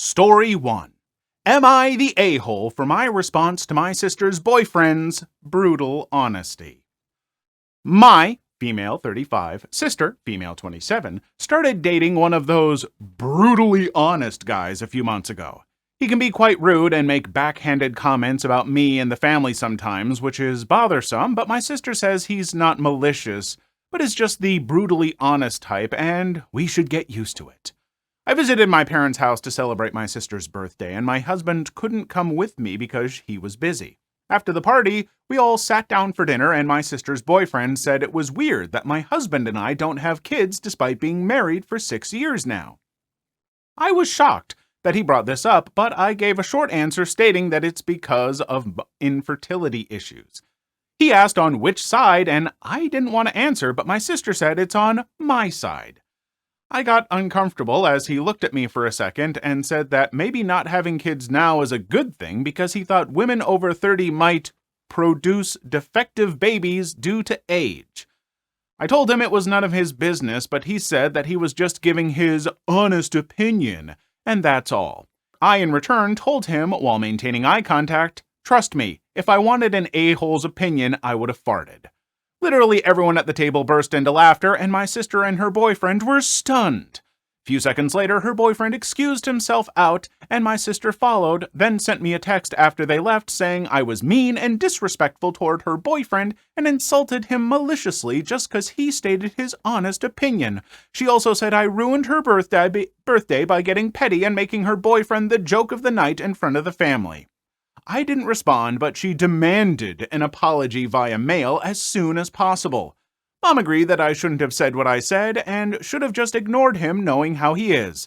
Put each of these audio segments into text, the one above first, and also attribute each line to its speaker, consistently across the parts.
Speaker 1: Story 1. Am I the a-hole for my response to my sister's boyfriend's brutal honesty? My, female 35, sister, female 27, started dating one of those brutally honest guys a few months ago. He can be quite rude and make backhanded comments about me and the family sometimes, which is bothersome, but my sister says he's not malicious, but is just the brutally honest type, and we should get used to it. I visited my parents' house to celebrate my sister's birthday, and my husband couldn't come with me because he was busy. After the party, we all sat down for dinner, and my sister's boyfriend said it was weird that my husband and I don't have kids despite being married for 6 years now. I was shocked that he brought this up, but I gave a short answer stating that it's because of infertility issues. He asked on which side, and I didn't want to answer, but my sister said it's on my side. I got uncomfortable as he looked at me for a second and said that maybe not having kids now is a good thing because he thought women over 30 might produce defective babies due to age. I told him it was none of his business, but he said that he was just giving his honest opinion, and that's all. I, in return, told him, while maintaining eye contact, trust me, if I wanted an a-hole's opinion, I would have farted. Literally everyone at the table burst into laughter, and my sister and her boyfriend were stunned. A few seconds later, her boyfriend excused himself out, and my sister followed, then sent me a text after they left saying I was mean and disrespectful toward her boyfriend and insulted him maliciously just because he stated his honest opinion. She also said I ruined her birthday by getting petty and making her boyfriend the joke of the night in front of the family. I didn't respond, but she demanded an apology via mail as soon as possible. Mom agreed that I shouldn't have said what I said and should have just ignored him knowing how he is.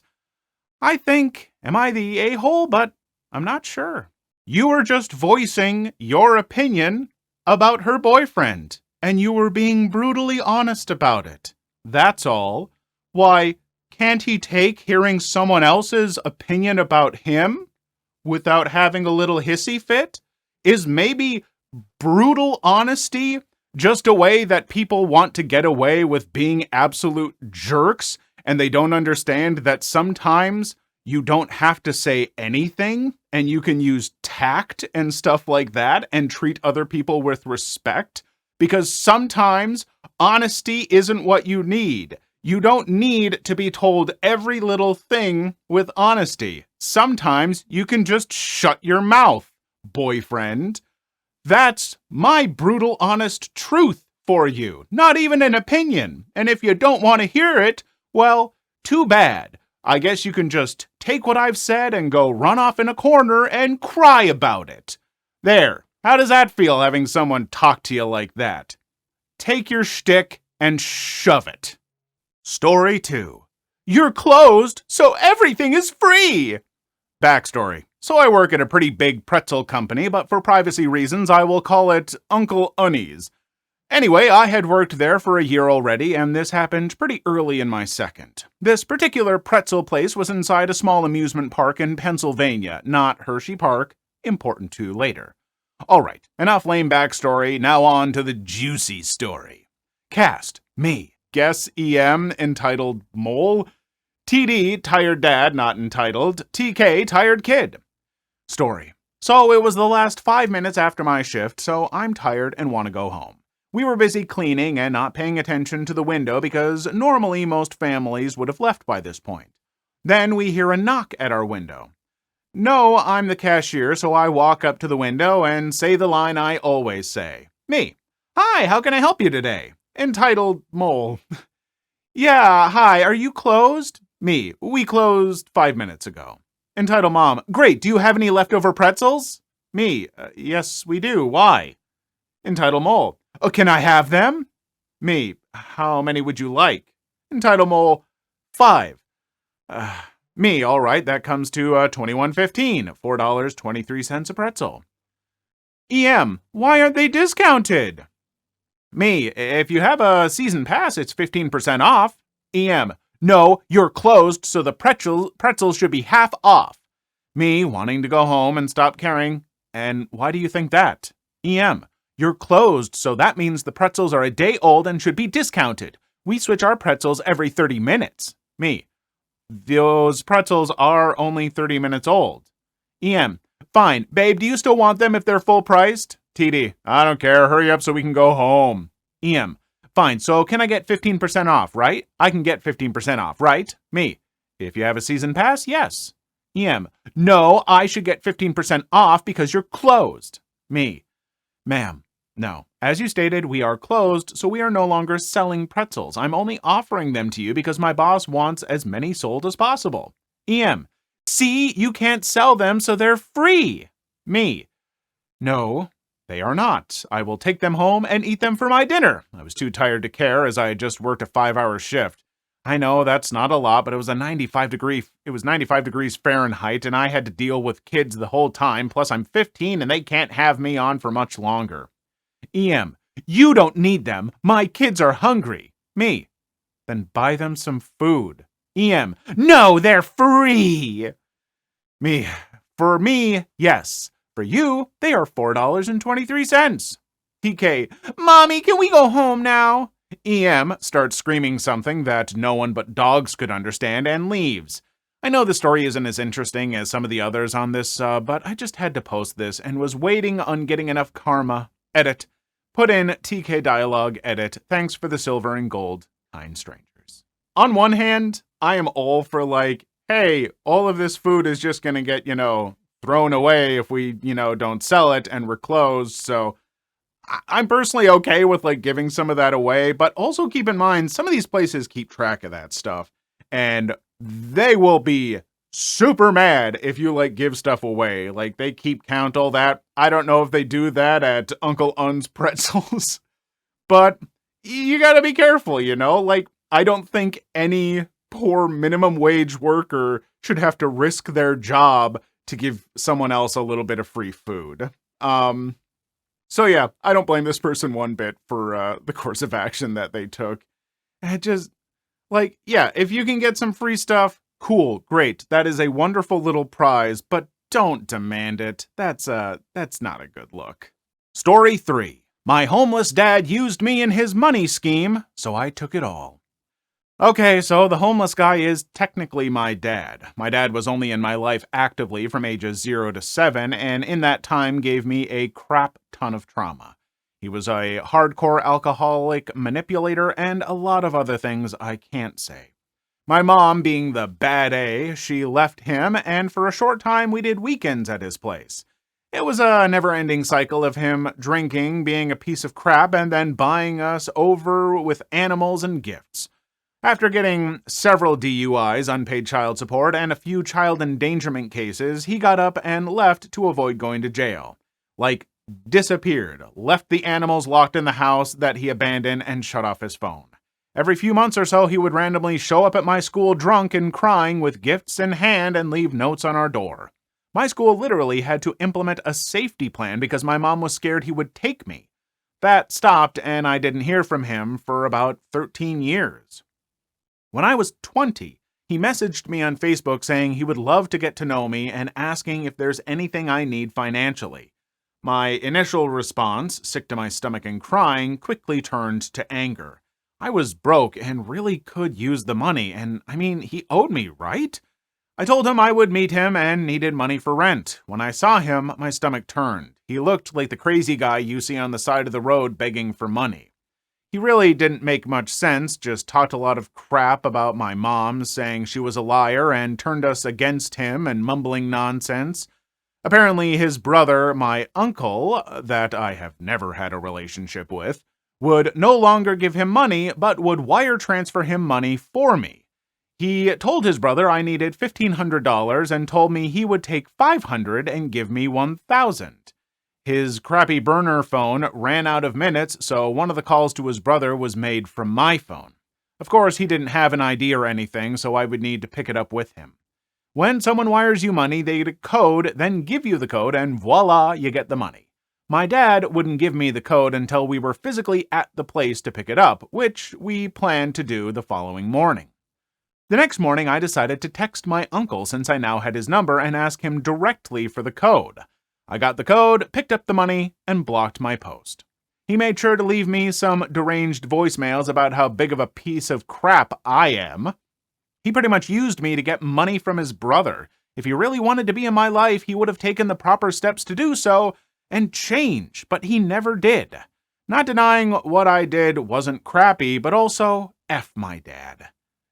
Speaker 1: I think, am I the a-hole? But I'm not sure. You were just voicing your opinion about her boyfriend, and you were being brutally honest about it. That's all. Why, can't he take hearing someone else's opinion about him without having a little hissy fit? Is maybe brutal honesty just a way that people want to get away with being absolute jerks, and they don't understand that sometimes you don't have to say anything, and you can use tact and stuff like that and treat other people with respect? Because sometimes honesty isn't what you need. You don't need to be told every little thing with honesty. Sometimes you can just shut your mouth, boyfriend. That's my brutal honest truth for you, not even an opinion. And if you don't want to hear it, well, too bad. I guess you can just take what I've said and go run off in a corner and cry about it. There, how does that feel, having someone talk to you like that? Take your shtick and shove it. Story 2. You're closed, so everything is free! Backstory. So I work at a pretty big pretzel company, but for privacy reasons, I will call it Uncle Unnies. Anyway, I had worked there for a year already, and this happened pretty early in my second. This particular pretzel place was inside a small amusement park in Pennsylvania, not Hershey Park, important to later. Alright, enough lame backstory, now on to the juicy story. Cast, me, guess EM, entitled Mole, TD, tired dad, not entitled, TK, tired kid. Story. So it was the last 5 minutes after my shift, so I'm tired and want to go home. We were busy cleaning and not paying attention to the window because normally most families would have left by this point. Then we hear a knock at our window. No, I'm the cashier, so I walk up to the window and say the line I always say. Me. Hi, how can I help you today? Entitled Mole. Yeah, hi, are you closed? Me. We closed 5 minutes ago. Entitled Mom. Great, do you have any leftover pretzels? Me. Yes, we do. Why? Entitled Mole. Oh, can I have them? Me. How many would you like? Entitled Mole. 5. Me. All right, that comes to $21.15, $4.23 a pretzel. EM. Why aren't they discounted? Me. If you have a season pass, it's 15% off. EM. No, you're closed, so the pretzels should be half off. Me, wanting to go home and stop caring. And why do you think that? EM. You're closed, so that means the pretzels are a day old and should be discounted. We switch our pretzels every 30 minutes. Me. Those pretzels are only 30 minutes old. EM, fine. Babe, do you still want them if they're full priced? TD, I don't care. Hurry up so we can go home. EM, fine. So can I get 15% off, right? I can get 15% off, right? Me, if you have a season pass, yes. EM, no, I should get 15% off because you're closed. Me, ma'am, no. As you stated, we are closed, so we are no longer selling pretzels. I'm only offering them to you because my boss wants as many sold as possible. EM, see, you can't sell them, so they're free. Me, no, they are not. I will take them home and eat them for my dinner. I was too tired to care as I had just worked a 5-hour shift. I know that's not a lot, but it was 95 degrees Fahrenheit, and I had to deal with kids the whole time, plus I'm 15 and they can't have me on for much longer. EM, you don't need them. My kids are hungry. Me, then buy them some food. EM, no, they're free. Me, for me, yes. For you, they are $4.23. TK, Mommy, can we go home now? EM starts screaming something that no one but dogs could understand and leaves. I know the story isn't as interesting as some of the others on this, but I just had to post this and was waiting on getting enough karma. Edit. Put in TK dialogue, edit. Thanks for the silver and gold, kind strangers. On one hand, I am all for like, hey, all of this food is just gonna get, thrown away if we, don't sell it and we're closed, so I'm personally okay with like giving some of that away, but also keep in mind some of these places keep track of that stuff and they will be super mad if you like give stuff away. Like they keep count all that. I don't know if they do that at Uncle Un's Pretzels, but you gotta be careful, like I don't think any poor minimum wage worker should have to risk their job to give someone else a little bit of free food. So yeah, I don't blame this person one bit for the course of action that they took. And just, like, yeah, if you can get some free stuff, cool, great. That is a wonderful little prize, but don't demand it. That's not a good look. Story 3. My homeless dad used me in his money scheme, so I took it all. Okay, so the homeless guy is technically my dad. My dad was only in my life actively from ages 0 to 7, and in that time gave me a crap ton of trauma. He was a hardcore alcoholic manipulator and a lot of other things I can't say. My mom, being the bad A, she left him, and for a short time we did weekends at his place. It was a never-ending cycle of him drinking, being a piece of crap, and then buying us over with animals and gifts. After getting several DUIs, unpaid child support, and a few child endangerment cases, he got up and left to avoid going to jail. Like, disappeared, left the animals locked in the house that he abandoned, and shut off his phone. Every few months or so, he would randomly show up at my school drunk and crying with gifts in hand and leave notes on our door. My school literally had to implement a safety plan because my mom was scared he would take me. That stopped, and I didn't hear from him for about 13 years. When I was 20, he messaged me on Facebook saying he would love to get to know me and asking if there's anything I need financially. My initial response, sick to my stomach and crying, quickly turned to anger. I was broke and really could use the money, and he owed me, right? I told him I would meet him and needed money for rent. When I saw him, my stomach turned. He looked like the crazy guy you see on the side of the road begging for money. He really didn't make much sense, just talked a lot of crap about my mom, saying she was a liar and turned us against him and mumbling nonsense. Apparently his brother, my uncle, that I have never had a relationship with, would no longer give him money, but would wire transfer him money for me. He told his brother I needed $1,500 and told me he would take $500 and give me $1,000. His crappy burner phone ran out of minutes, so one of the calls to his brother was made from my phone. Of course, he didn't have an ID or anything, so I would need to pick it up with him. When someone wires you money, they get a code, then give you the code, and voila, you get the money. My dad wouldn't give me the code until we were physically at the place to pick it up, which we planned to do the following morning. The next morning, I decided to text my uncle since I now had his number and ask him directly for the code. I got the code, picked up the money, and blocked my post. He made sure to leave me some deranged voicemails about how big of a piece of crap I am. He pretty much used me to get money from his brother. If he really wanted to be in my life, he would have taken the proper steps to do so and change, but he never did. Not denying what I did wasn't crappy, but also F my dad.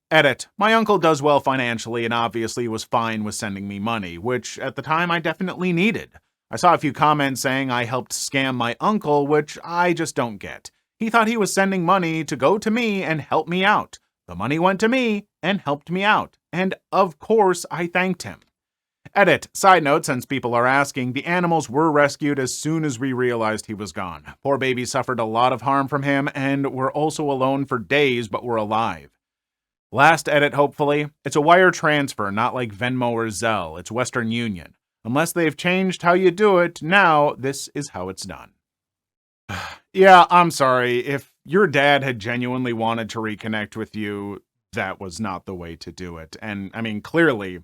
Speaker 1: Edit. My uncle does well financially and obviously was fine with sending me money, which at the time I definitely needed. I saw a few comments saying I helped scam my uncle, which I just don't get. He thought he was sending money to go to me and help me out. The money went to me and helped me out. And of course, I thanked him. Edit. Side note, since people are asking, the animals were rescued as soon as we realized he was gone. Poor baby suffered a lot of harm from him and were also alone for days but were alive. Last edit, hopefully. It's a wire transfer, not like Venmo or Zelle. It's Western Union. Unless they've changed how you do it, now this is how it's done. Yeah, I'm sorry. If your dad had genuinely wanted to reconnect with you, that was not the way to do it. And, I mean, clearly,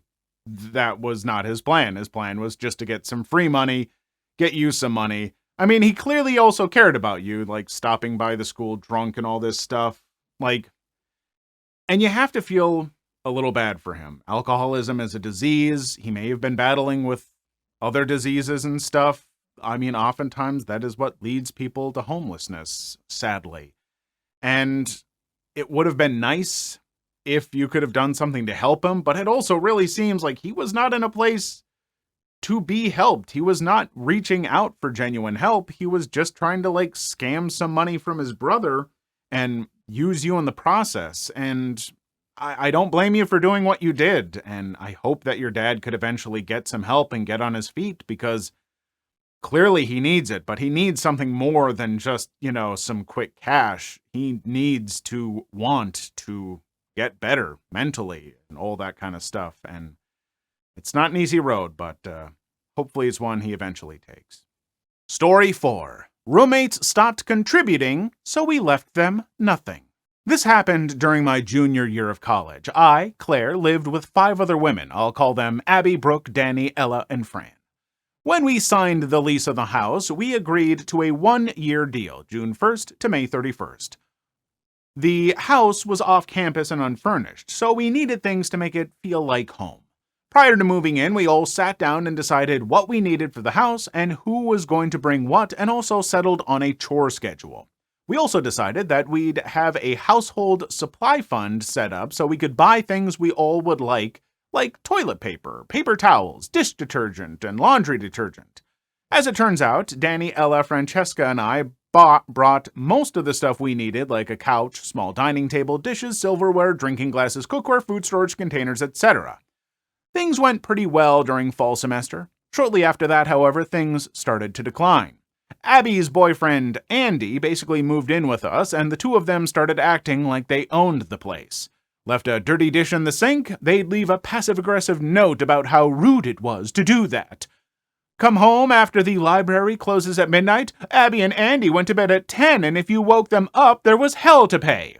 Speaker 1: that was not his plan. His plan was just to get some free money, get you some money. I mean, he clearly also cared about you, like stopping by the school drunk and all this stuff. And you have to feel a little bad for him. Alcoholism is a disease. He may have been battling with other diseases and stuff. I mean, oftentimes that is what leads people to homelessness, sadly. And it would have been nice if you could have done something to help him, but it also really seems like he was not in a place to be helped. He was not reaching out for genuine help. He was just trying to scam some money from his brother and use you in the process. And I don't blame you for doing what you did. And I hope that your dad could eventually get some help and get on his feet, because clearly he needs it, but he needs something more than just, some quick cash. He needs to want to get better mentally and all that kind of stuff. And it's not an easy road, but hopefully it's one he eventually takes. Story 4. Roommates stopped contributing, so we left them nothing. This happened during my junior year of college. I, Claire, lived with 5 other women. I'll call them Abby, Brooke, Danny, Ella, and Fran. When we signed the lease of the house, we agreed to a 1-year deal, June 1st to May 31st. The house was off campus and unfurnished, so we needed things to make it feel like home. Prior to moving in, we all sat down and decided what we needed for the house and who was going to bring what, and also settled on a chore schedule. We also decided that we'd have a household supply fund set up so we could buy things we all would like toilet paper, paper towels, dish detergent, and laundry detergent. As it turns out, Danny, Ella, Francesca, and I brought most of the stuff we needed, like a couch, small dining table, dishes, silverware, drinking glasses, cookware, food storage containers, etc. Things went pretty well during fall semester. Shortly after that, however, things started to decline. Abby's boyfriend, Andy, basically moved in with us, and the two of them started acting like they owned the place. Left a dirty dish in the sink, they'd leave a passive-aggressive note about how rude it was to do that. Come home after the library closes at midnight, Abby and Andy went to bed at 10, and if you woke them up, there was hell to pay.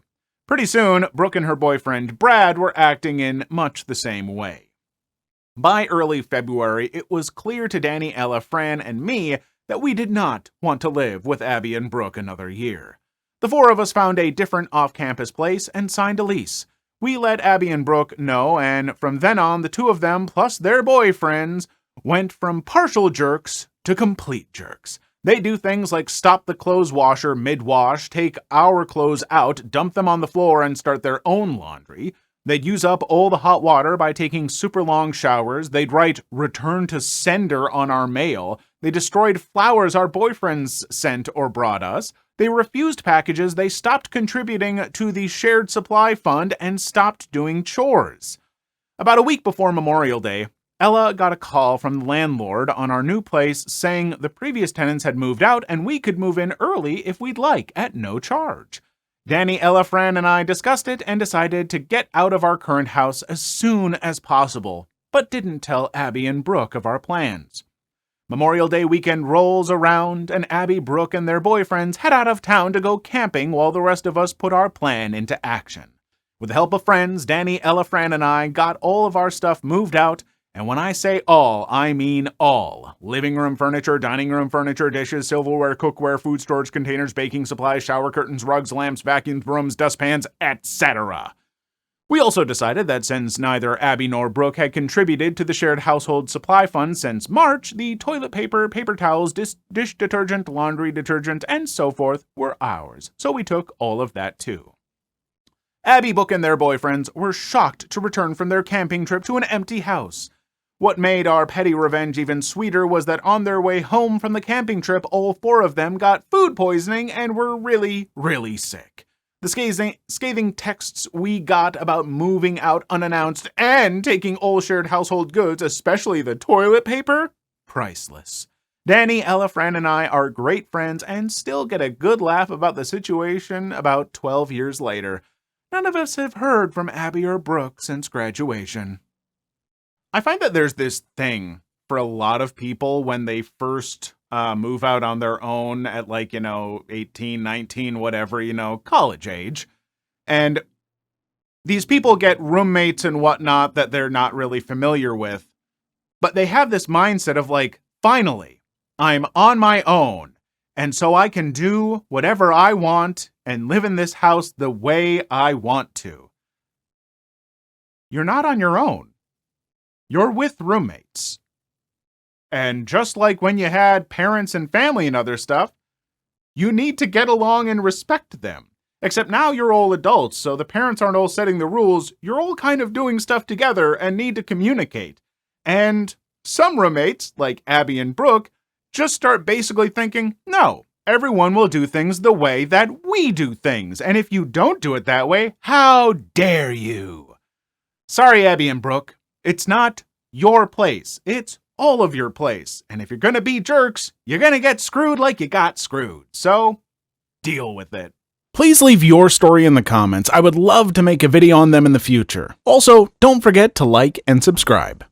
Speaker 1: Pretty soon, Brooke and her boyfriend, Brad, were acting in much the same way. By early February, it was clear to Danny, Ella, Fran, and me that we did not want to live with Abby and Brooke another year. The 4 of us found a different off-campus place and signed a lease. We let Abby and Brooke know, and from then on, the 2 of them, plus their boyfriends, went from partial jerks to complete jerks. They do things like stop the clothes washer mid-wash, take our clothes out, dump them on the floor, and start their own laundry. They'd use up all the hot water by taking super long showers. They'd write "return to sender" on our mail. They destroyed flowers our boyfriends sent or brought us. They refused packages. They stopped contributing to the shared supply fund and stopped doing chores. About a week before Memorial Day, Ella got a call from the landlord on our new place saying the previous tenants had moved out and we could move in early if we'd like at no charge. Danny, Ella, Fran, and I discussed it and decided to get out of our current house as soon as possible, but didn't tell Abby and Brooke of our plans. Memorial Day weekend rolls around, and Abby, Brooke, and their boyfriends head out of town to go camping while the rest of us put our plan into action. With the help of friends, Danny, Ella, Fran, and I got all of our stuff moved out, and when I say all, I mean all. Living room furniture, dining room furniture, dishes, silverware, cookware, food storage containers, baking supplies, shower curtains, rugs, lamps, vacuums, brooms, dustpans, etc. We also decided that since neither Abby nor Brooke had contributed to the shared household supply fund since March, the toilet paper, paper towels, dish detergent, laundry detergent, and so forth were ours, so we took all of that too. Abby, Brooke, and their boyfriends were shocked to return from their camping trip to an empty house. What made our petty revenge even sweeter was that on their way home from the camping trip, all 4 of them got food poisoning and were really, really sick. The scathing texts we got about moving out unannounced and taking all shared household goods, especially the toilet paper, priceless. Danny, Ella, Fran, and I are great friends and still get a good laugh about the situation about 12 years later. None of us have heard from Abby or Brooke since graduation. I find that there's this thing for a lot of people when they first move out on their own at 18, 19, whatever, college age. And these people get roommates and whatnot that they're not really familiar with. But they have this mindset of finally, I'm on my own. And so I can do whatever I want and live in this house the way I want to. You're not on your own. You're with roommates. And just like when you had parents and family and other stuff, you need to get along and respect them. Except now you're all adults, so the parents aren't all setting the rules. You're all kind of doing stuff together and need to communicate. And some roommates, like Abby and Brooke, just start basically thinking, no, everyone will do things the way that we do things. And if you don't do it that way, how dare you? Sorry, Abby and Brooke. It's not your place. It's all of your place. And if you're gonna be jerks, you're gonna get screwed like you got screwed. So, deal with it. Please leave your story in the comments. I would love to make a video on them in the future. Also, don't forget to like and subscribe.